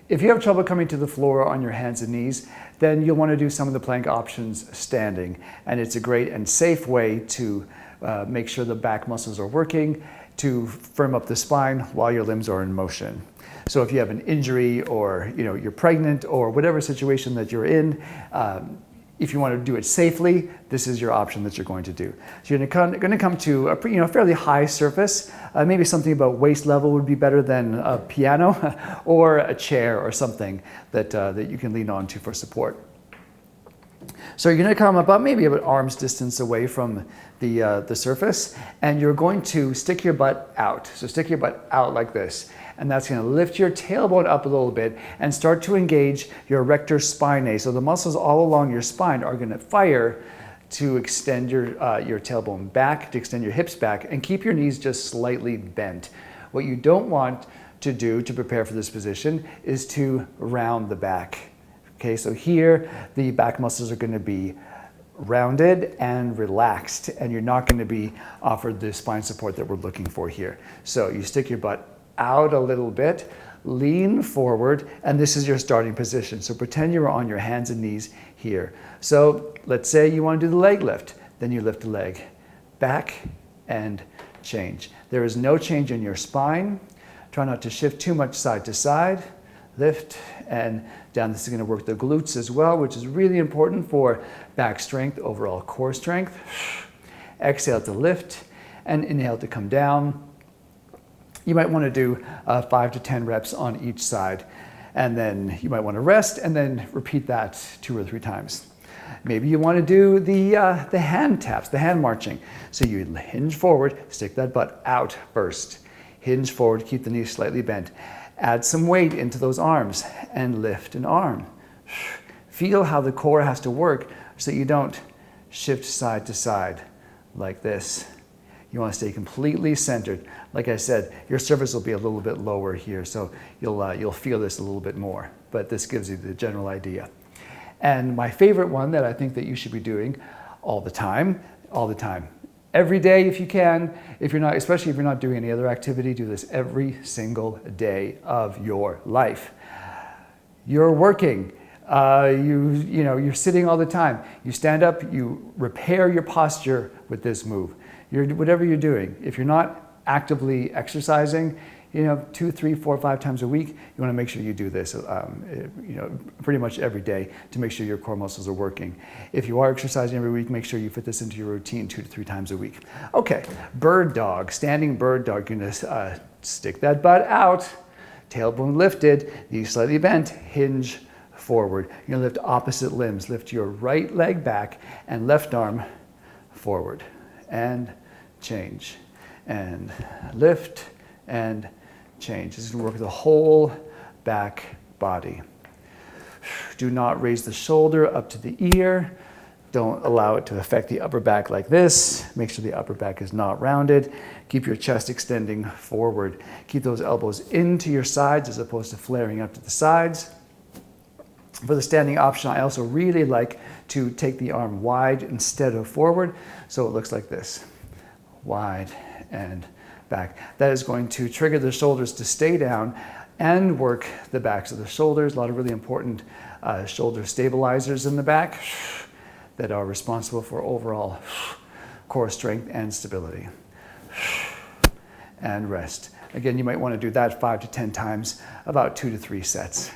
If you have trouble coming to the floor on your hands and knees, then you'll want to do some of the plank options standing. And it's a great and safe way to make sure the back muscles are working, to firm up the spine while your limbs are in motion. So if you have an injury, or you're pregnant, or whatever situation that you're in, if you want to do it safely, this is your option that you're going to do. So you're going to come to a fairly high surface. Maybe something about waist level would be better than a piano or a chair or something that you can lean onto for support. So you're going to come about maybe about arm's distance away from the surface, and you're going to stick your butt out. So stick your butt out like this, and that's going to lift your tailbone up a little bit and start to engage your rector spinae. So the muscles all along your spine are going to fire to extend your tailbone back, to extend your hips back, and keep your knees just slightly bent. What you don't want to do to prepare for this position is to round the back. Okay, so here the back muscles are going to be rounded and relaxed, and you're not going to be offered the spine support that we're looking for here. So you stick your butt out a little bit, lean forward, and this is your starting position. So pretend you're on your hands and knees here. So let's say you want to do the leg lift. Then you lift the leg back and change. There is no change in your spine. Try not to shift too much side to side. Lift and down. This is going to work the glutes as well, which is really important for back strength, overall core strength. Exhale to lift and inhale to come down. You might want to do 5 to 10 reps on each side, and then you might want to rest and then repeat that 2 or 3 times. Maybe you want to do the hand taps, the hand marching. So you hinge forward, stick that butt out first. Hinge forward, keep the knees slightly bent. Add some weight into those arms and lift an arm. Feel how the core has to work so that you don't shift side to side like this. You want to stay completely centered. Like I said, your surface will be a little bit lower here, so you'll feel this a little bit more, but this gives you the general idea. And my favorite one that I think that you should be doing all the time, every day if you can. If you're not, especially if you're not doing any other activity, do this every single day of your life. You're working. You're sitting all the time. You stand up, you repair your posture with this move. Whatever you're doing. If you're not actively exercising, 2, 3, 4, 5 times a week, you want to make sure you do this, pretty much every day to make sure your core muscles are working. If you are exercising every week, make sure you fit this into your routine 2 to 3 times a week. Okay, bird dog, standing bird dog. You're going to stick that butt out, tailbone lifted, knees slightly bent, hinge forward. You're going to lift opposite limbs. Lift your right leg back and left arm forward. And change. And lift and change. This is going to work the whole back body. Do not raise the shoulder up to the ear. Don't allow it to affect the upper back like this. Make sure the upper back is not rounded. Keep your chest extending forward. Keep those elbows into your sides as opposed to flaring up to the sides. For the standing option, I also really like to take the arm wide instead of forward, so it looks like this. Wide and back. That is going to trigger the shoulders to stay down and work the backs of the shoulders. A lot of really important shoulder stabilizers in the back that are responsible for overall core strength and stability. And rest. Again, you might want to do that 5 to 10 times, about 2 to 3 sets.